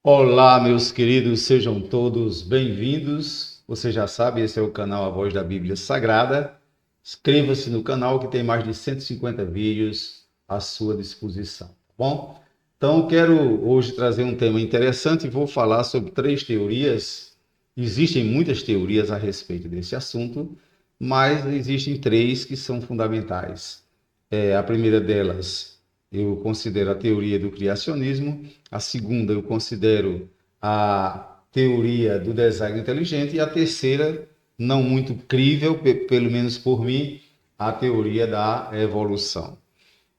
Olá, meus queridos, sejam todos bem-vindos. Você já sabe, esse é o canal A Voz da Bíblia Sagrada. Inscreva-se no canal que tem mais de 150 vídeos à sua disposição, tá bom? Então, quero hoje trazer um tema interessante e vou falar sobre três teorias. Existem muitas teorias a respeito desse assunto, mas existem três que são fundamentais. A primeira delas eu considero a teoria do criacionismo, a segunda eu considero a teoria do design inteligente e a terceira, não muito crível, pelo menos por mim, a teoria da evolução.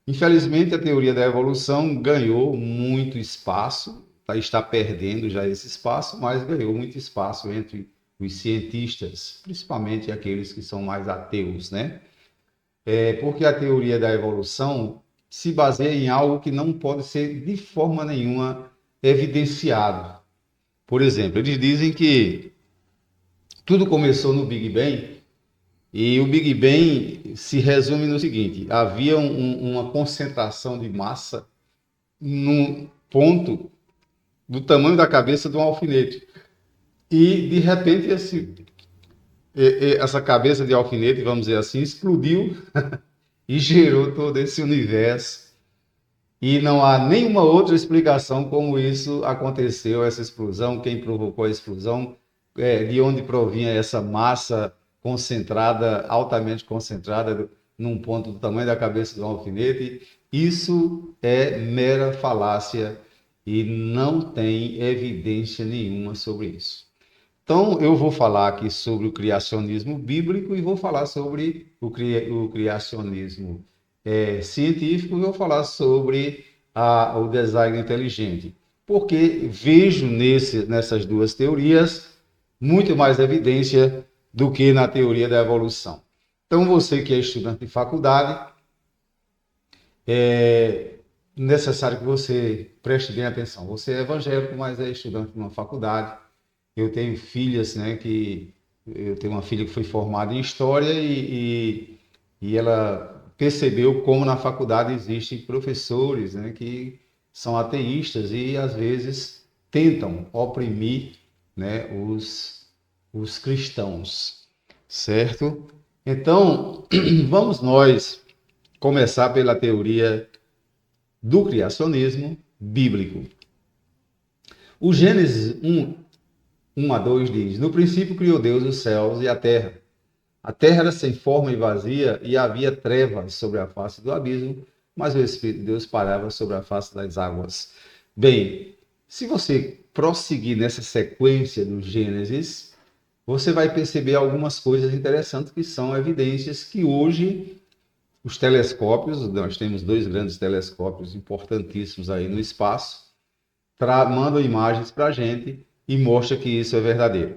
Infelizmente, a teoria da evolução ganhou muito espaço, está perdendo já esse espaço, mas ganhou muito espaço entre os cientistas, principalmente aqueles que são mais ateus, né? Porque a teoria da evolução se baseia em algo que não pode ser de forma nenhuma evidenciado. Por exemplo, eles dizem que tudo começou no Big Bang e o Big Bang se resume no seguinte: havia uma concentração de massa num ponto do tamanho da cabeça de um alfinete. E, de repente, essa cabeça de alfinete, vamos dizer assim, explodiu e gerou todo esse universo. E não há nenhuma outra explicação como isso aconteceu, essa explosão, quem provocou a explosão, de onde provinha essa massa concentrada, altamente concentrada, num ponto do tamanho da cabeça de um alfinete. Isso é mera falácia e não tem evidência nenhuma sobre isso. Então, eu vou falar aqui sobre o criacionismo bíblico e vou falar sobre o criacionismo científico e vou falar sobre o design inteligente. Porque vejo nessas duas teorias muito mais evidência do que na teoria da evolução. Então, você que é estudante de faculdade, é necessário que você preste bem atenção. Você é evangélico, mas é estudante de uma faculdade. Eu tenho filhas, né, que eu tenho uma filha que foi formada em história e ela percebeu como na faculdade existem professores, né, que são ateístas e às vezes tentam oprimir, né, os cristãos, certo? Então, vamos nós começar pela teoria do criacionismo bíblico. O Gênesis 1 a 2 diz: No princípio criou Deus os céus e a terra. A terra era sem forma e vazia, e havia trevas sobre a face do abismo, mas o Espírito de Deus parava sobre a face das águas. Bem, se você prosseguir nessa sequência do Gênesis, você vai perceber algumas coisas interessantes que são evidências que hoje os telescópios, nós temos dois grandes telescópios importantíssimos aí no espaço, mandam imagens para a gente e mostra que isso é verdadeiro.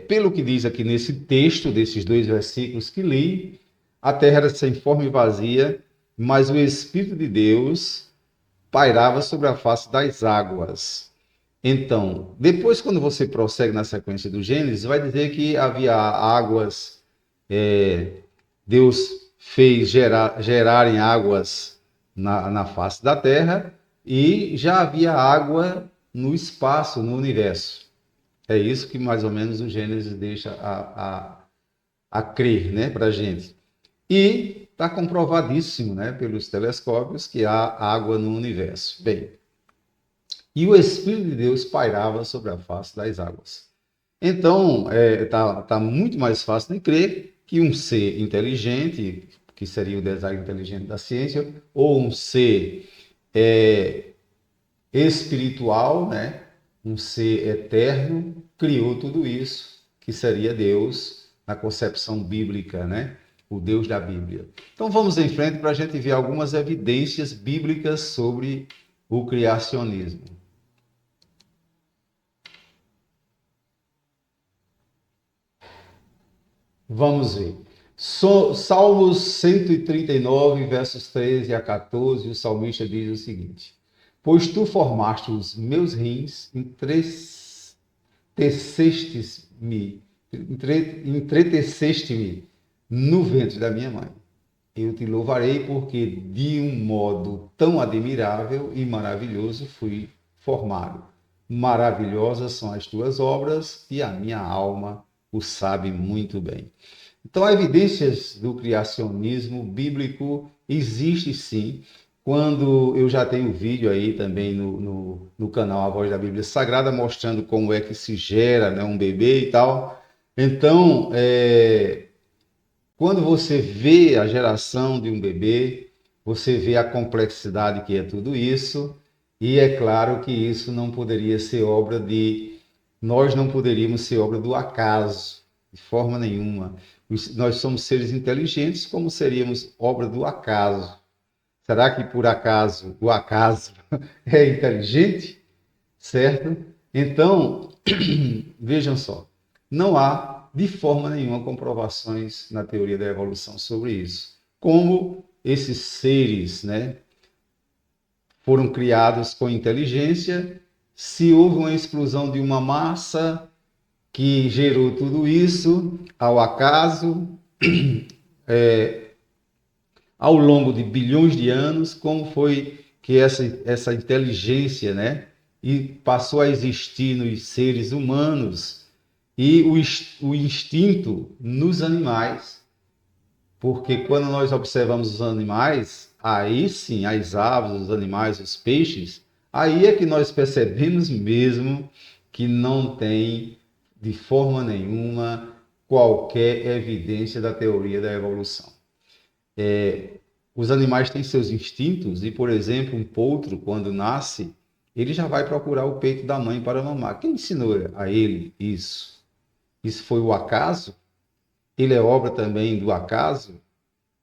Pelo que diz aqui nesse texto, desses dois versículos que li, a terra era sem forma e vazia, mas o Espírito de Deus pairava sobre a face das águas. Então, depois, quando você prossegue na sequência do Gênesis, vai dizer que havia águas, Deus fez gerarem águas na face da terra e já havia água no espaço, no universo. É isso que mais ou menos o Gênesis deixa a crer, né, para a gente. E está comprovadíssimo, né, pelos telescópios que há água no universo. Bem, e o Espírito de Deus pairava sobre a face das águas. Então, tá muito mais fácil de crer que um ser inteligente, que seria o design inteligente da ciência, ou um ser espiritual, né? Um ser eterno, criou tudo isso, que seria Deus na concepção bíblica, né? O Deus da Bíblia. Então vamos em frente para a gente ver algumas evidências bíblicas sobre o criacionismo. Vamos ver. Salmos 139, versos 13 a 14, o salmista diz o seguinte: Pois tu formaste os meus rins, entreteceste-me no ventre da minha mãe. Eu te louvarei porque de um modo tão admirável e maravilhoso formado. Maravilhosas são as tuas obras e a minha alma o sabe muito bem. Então, evidências do criacionismo bíblico existe sim. Quando eu já tenho vídeo aí também no canal A Voz da Bíblia Sagrada, mostrando como é que se gera, né, um bebê e tal. Então, quando você vê a geração de um bebê, você vê a complexidade que é tudo isso, e é claro que isso não poderia ser obra de. Nós não poderíamos ser obra do acaso, de forma nenhuma. Nós somos seres inteligentes, como seríamos obra do acaso? Será que por acaso o acaso é inteligente? Certo? Então, vejam só, não há de forma nenhuma comprovações na teoria da evolução sobre isso. Como esses seres, né, foram criados com inteligência, se houve uma explosão de uma massa que gerou tudo isso ao acaso, ao longo de bilhões de anos, como foi que essa inteligência, né, e passou a existir nos seres humanos e o instinto nos animais, porque quando nós observamos os animais, aí sim, as aves, os animais, os peixes, aí é que nós percebemos mesmo que não tem de forma nenhuma qualquer evidência da teoria da evolução. Os animais têm seus instintos e, por exemplo, um potro, quando nasce, ele já vai procurar o peito da mãe para mamar. Quem ensinou a ele isso? Isso foi o acaso? Ele é obra também do acaso?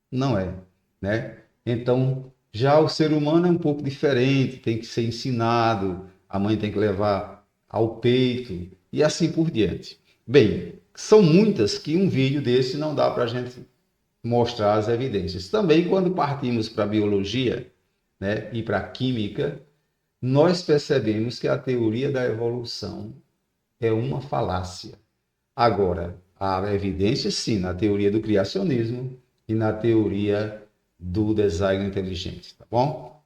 Não é, né? Então, já o ser humano é um pouco diferente, tem que ser ensinado, a mãe tem que levar ao peito e assim por diante. Bem, são muitas que um vídeo desse não dá para a gente mostrar as evidências. Também, quando partimos para a biologia, né, e para a química, nós percebemos que a teoria da evolução é uma falácia. Agora, há evidência, sim, na teoria do criacionismo e na teoria do design inteligente, tá bom?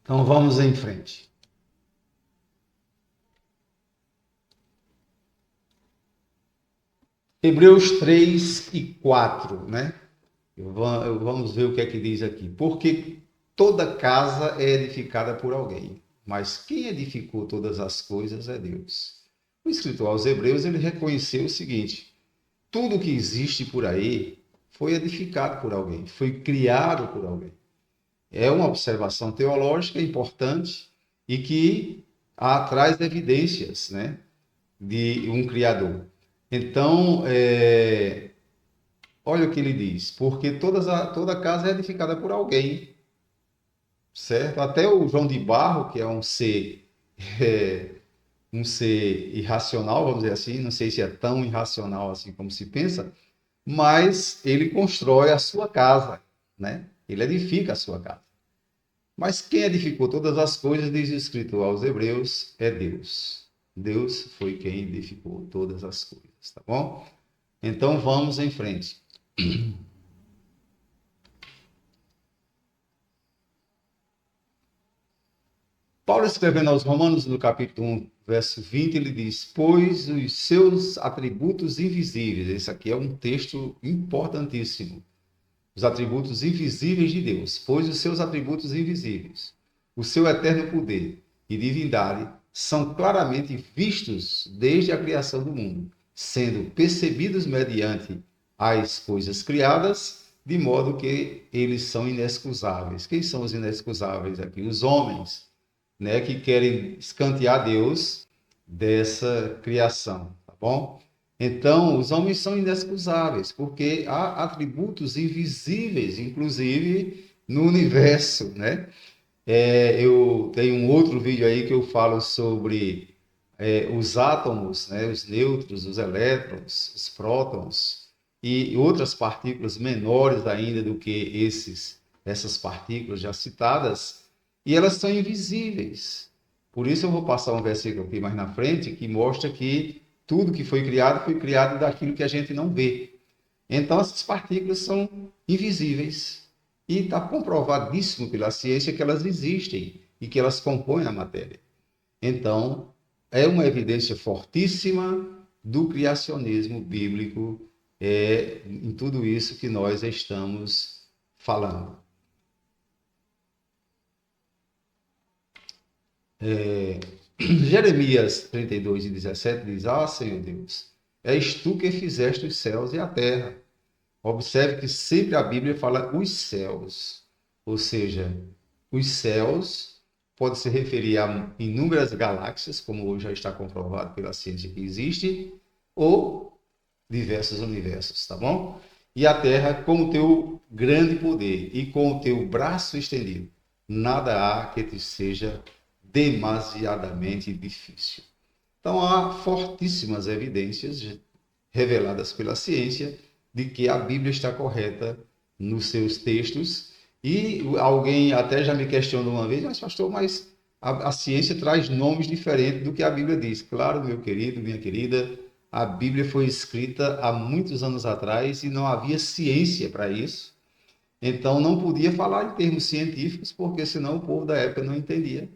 Então, vamos em frente. Hebreus 3 e 4, né? Vamos ver o que é que diz aqui. Porque toda casa é edificada por alguém, mas quem edificou todas as coisas é Deus. O escritor aos Hebreus, ele reconheceu o seguinte: tudo que existe por aí foi edificado por alguém, foi criado por alguém. É uma observação teológica importante e que traz evidências, né, de um Criador. Então, olha o que ele diz: porque toda casa é edificada por alguém, certo? Até o João de Barro, que é um ser irracional, vamos dizer assim, não sei se é tão irracional assim como se pensa, mas ele constrói a sua casa, né? Ele edifica a sua casa. Mas quem edificou todas as coisas, diz o escritor aos Hebreus, é Deus. Deus foi quem edificou todas as coisas, tá bom? Então vamos em frente. Paulo, escrevendo aos Romanos, no capítulo 1, verso 20, ele diz: pois os seus atributos invisíveis, esse aqui é um texto importantíssimo, os atributos invisíveis de Deus, pois os seus atributos invisíveis, o seu eterno poder e divindade, são claramente vistos desde a criação do mundo, sendo percebidos mediante as coisas criadas, de modo que eles são inexcusáveis. Quem são os inexcusáveis aqui? Os homens, né, que querem escantear Deus dessa criação, tá bom? Então, os homens são inexcusáveis, porque há atributos invisíveis, inclusive no universo, né? Eu tenho um outro vídeo aí que eu falo sobre os átomos, né? Os nêutrons, os elétrons, os prótons e outras partículas menores ainda do que essas partículas já citadas, e elas são invisíveis. Por isso eu vou passar um versículo aqui mais na frente que mostra que tudo que foi criado daquilo que a gente não vê. Então, essas partículas são invisíveis. E está comprovadíssimo pela ciência que elas existem. e que elas compõem a matéria. Então, é uma evidência fortíssima do criacionismo bíblico em tudo isso que nós estamos falando. Jeremias 32:17 diz: Ah, Senhor Deus, és tu que fizeste os céus e a terra. Observe que sempre a Bíblia fala os céus, ou seja, os céus pode se referir a inúmeras galáxias, como hoje já está comprovado pela ciência que existe, ou diversos universos, tá bom? E a terra com o teu grande poder e com o teu braço estendido, nada há que te seja demasiadamente difícil. Então há fortíssimas evidências reveladas pela ciência de que a Bíblia está correta nos seus textos. E alguém até já me questionou uma vez: mas pastor, mas a ciência traz nomes diferentes do que a Bíblia diz. Claro, meu querido, minha querida, a Bíblia foi escrita há muitos anos atrás e não havia ciência para isso. Então não podia falar em termos científicos, porque senão o povo da época não entendia.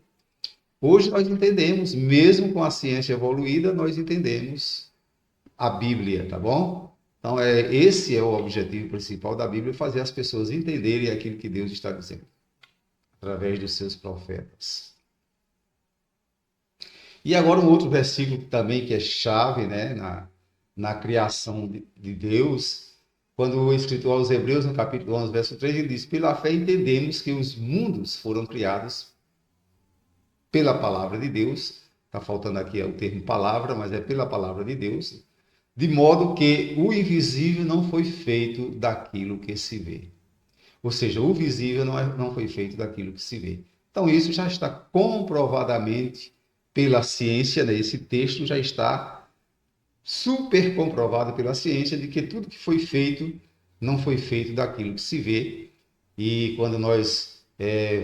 Hoje nós entendemos, mesmo com a ciência evoluída, nós entendemos a Bíblia, tá bom? Então, esse é o objetivo principal da Bíblia, fazer as pessoas entenderem aquilo que Deus está dizendo, através dos seus profetas. E agora um outro versículo também que é chave, né, na criação de Deus, quando o escritor aos Hebreus, no capítulo 11, verso 3, ele diz: pela fé entendemos que os mundos foram criados pela palavra de Deus, está faltando aqui o termo palavra, mas é pela palavra de Deus, de modo que o invisível não foi feito daquilo que se vê. Ou seja, o visível não foi feito daquilo que se vê. Então, isso já está comprovadamente pela ciência, né? Esse texto já está super comprovado pela ciência de que tudo que foi feito não foi feito daquilo que se vê. E quando nós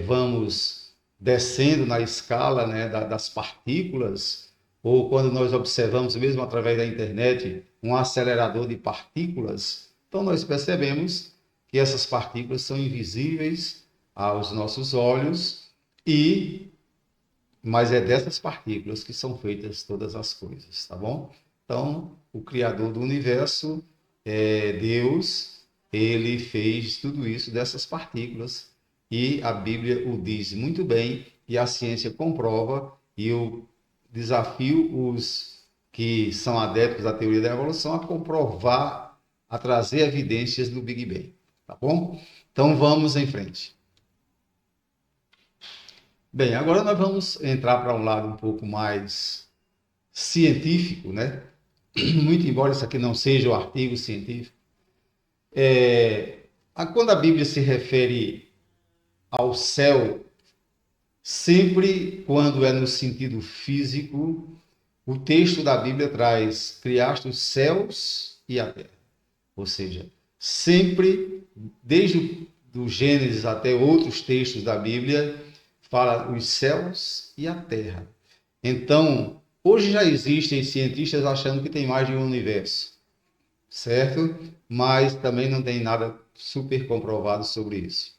vamos descendo na escala, né, das partículas, ou quando nós observamos mesmo através da internet um acelerador de partículas, então nós percebemos que essas partículas são invisíveis aos nossos olhos, mas é dessas partículas que são feitas todas as coisas, tá bom? Então, o Criador do universo, Deus, ele fez tudo isso dessas partículas, e a Bíblia o diz muito bem, e a ciência comprova, e eu desafio os que são adeptos da teoria da evolução a comprovar, a trazer evidências do Big Bang, tá bom? Então vamos em frente. Bem, agora nós vamos entrar para um lado um pouco mais científico, né? Muito embora isso aqui não seja o artigo científico. Quando a Bíblia se refere ao céu, sempre quando é no sentido físico, o texto da Bíblia traz: criaste os céus e a terra. Ou seja, sempre, desde o Gênesis até outros textos da Bíblia, fala os céus e a terra. Então, hoje já existem cientistas achando que tem mais de um universo, certo? Mas também não tem nada super comprovado sobre isso.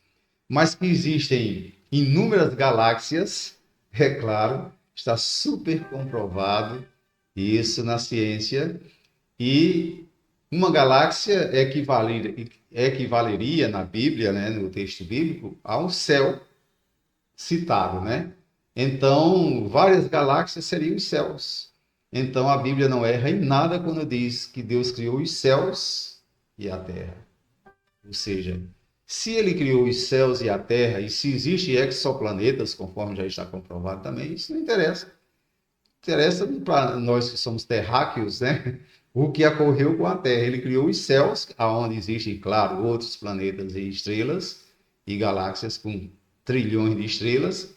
Mas que existem inúmeras galáxias, é claro, está super comprovado isso na ciência, e uma galáxia equivaleria na Bíblia, né, no texto bíblico, a um céu citado, né? Então, várias galáxias seriam os céus. Então, a Bíblia não erra em nada quando diz que Deus criou os céus e a terra. Ou seja, se ele criou os céus e a terra, e se existem exoplanetas, conforme já está comprovado também, isso não interessa. Interessa para nós que somos terráqueos, né? O que ocorreu com a Terra. Ele criou os céus, onde existem, claro, outros planetas e estrelas, e galáxias com trilhões de estrelas,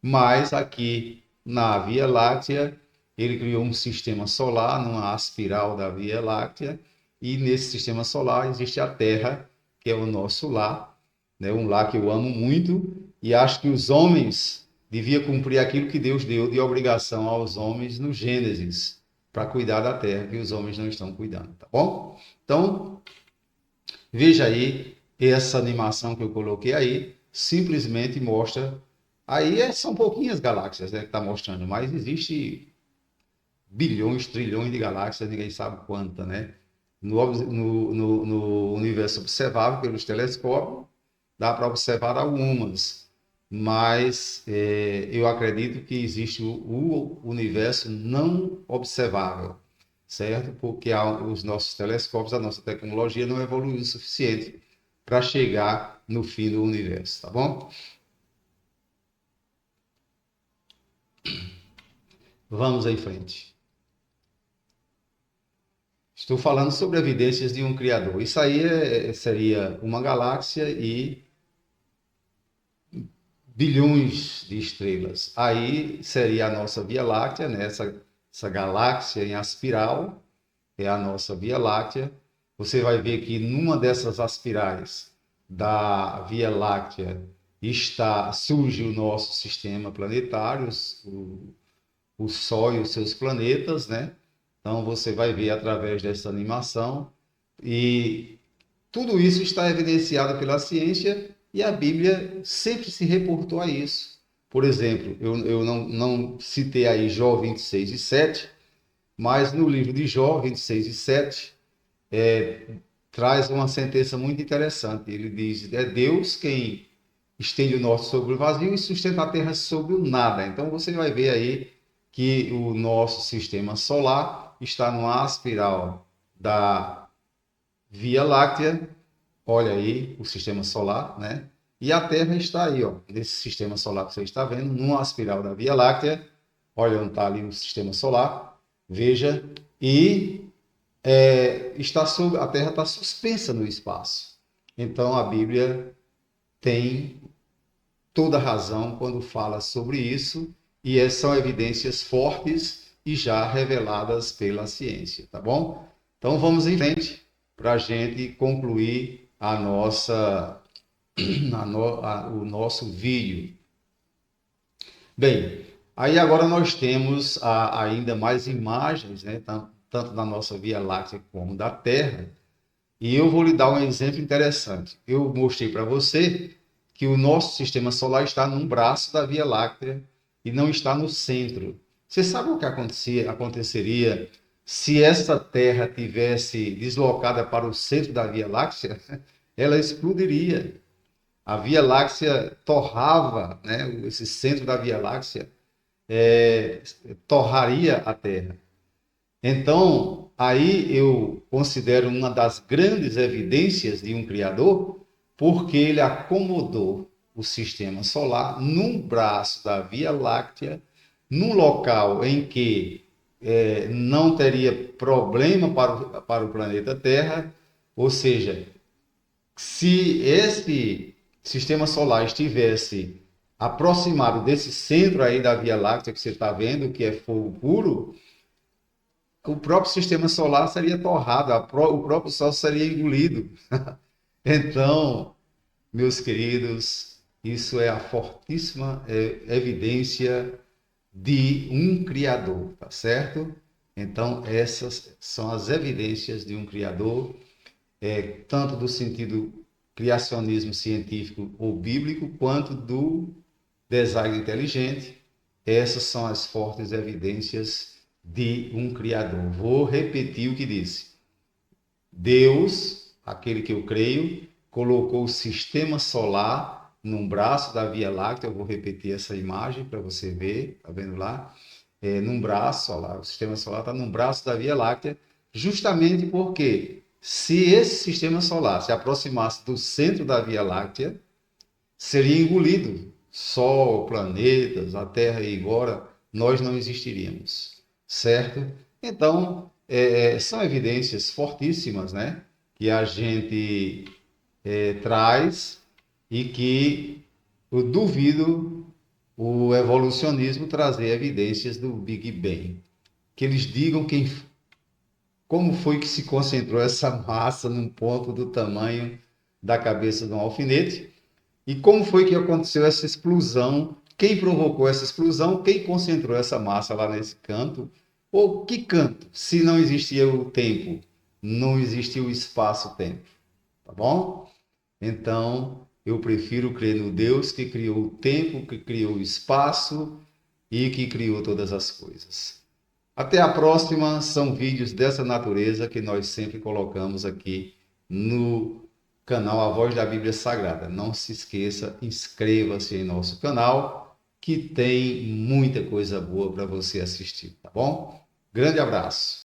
mas aqui na Via Láctea, ele criou um sistema solar, numa espiral da Via Láctea, e nesse sistema solar existe a Terra, que é o nosso lar, né? Um lar que eu amo muito, e acho que os homens deviam cumprir aquilo que Deus deu de obrigação aos homens no Gênesis, para cuidar da terra, que os homens não estão cuidando, tá bom? Então, veja aí, essa animação que eu coloquei aí, simplesmente mostra Aí são pouquinhas galáxias, né, que está mostrando, mas existe bilhões, trilhões de galáxias, ninguém sabe quanta, né? No universo observável pelos telescópios, dá para observar algumas, mas eu acredito que existe o universo não observável, certo? Porque os nossos telescópios, a nossa tecnologia não evoluiu o suficiente para chegar no fim do universo, tá bom? Vamos em frente. Estou falando sobre evidências de um criador. Isso aí seria uma galáxia e bilhões de estrelas. Aí seria a nossa Via Láctea, né? Essa galáxia em aspiral é a nossa Via Láctea. Você vai ver que numa dessas aspirais da Via Láctea surge o nosso sistema planetário, o Sol e os seus planetas, né? Então você vai ver através dessa animação e tudo isso está evidenciado pela ciência e a Bíblia sempre se reportou a isso. Por exemplo, eu não citei aí Jó 26 e 7, mas no livro de Jó 26 e 7 traz uma sentença muito interessante. Ele diz: é Deus quem estende o norte sobre o vazio e sustenta a terra sobre o nada. Então você vai ver aí que o nosso sistema solar está numa espiral da Via Láctea. Olha aí o sistema solar, né? E a Terra está aí, ó, nesse sistema solar que você está vendo, numa espiral da Via Láctea. Olha onde está ali o sistema solar. Veja, e a Terra está suspensa no espaço. Então a Bíblia tem toda razão quando fala sobre isso, e são evidências fortes e já reveladas pela ciência, tá bom? Então vamos em frente para a gente concluir o nosso vídeo. Bem, aí agora nós temos ainda mais imagens, né, tanto da nossa Via Láctea como da Terra, e eu vou lhe dar um exemplo interessante. Eu mostrei para você que o nosso sistema solar está num braço da Via Láctea e não está no centro. Você sabe o que aconteceria se essa Terra tivesse deslocada para o centro da Via Láctea? Ela explodiria. A Via Láctea torrava, né? Esse centro da Via Láctea torraria a Terra. Então, aí eu considero uma das grandes evidências de um Criador, porque ele acomodou o sistema solar num braço da Via Láctea, num local em que não teria problema para o planeta Terra, ou seja, se esse sistema solar estivesse aproximado desse centro aí da Via Láctea que você está vendo, que é fogo puro, o próprio sistema solar seria torrado, o próprio Sol seria engolido. Então, meus queridos, isso é a fortíssima evidência de um Criador, tá certo? Então, essas são as evidências de um Criador, tanto do sentido criacionismo científico ou bíblico, quanto do design inteligente. Essas são as fortes evidências de um Criador. Vou repetir o que disse. Deus, aquele que eu creio, colocou o sistema solar num braço da Via Láctea. Eu vou repetir essa imagem para você ver, tá vendo lá? Num braço, ó lá, o sistema solar está num braço da Via Láctea, justamente porque se esse sistema solar se aproximasse do centro da Via Láctea, seria engolido. Sol, planetas, a Terra e agora nós não existiríamos, certo? Então, são evidências fortíssimas, né? Que a gente traz e que eu duvido o evolucionismo trazer evidências do Big Bang. Que eles digam como foi que se concentrou essa massa num ponto do tamanho da cabeça de um alfinete e como foi que aconteceu essa explosão, quem provocou essa explosão, quem concentrou essa massa lá nesse canto, ou que canto, se não existia o tempo, não existia o espaço-tempo, tá bom? Então, Eu prefiro crer no Deus que criou o tempo, que criou o espaço e que criou todas as coisas. Até a próxima, são vídeos dessa natureza que nós sempre colocamos aqui no canal A Voz da Bíblia Sagrada. Não se esqueça, inscreva-se em nosso canal, que tem muita coisa boa para você assistir, tá bom? Grande abraço!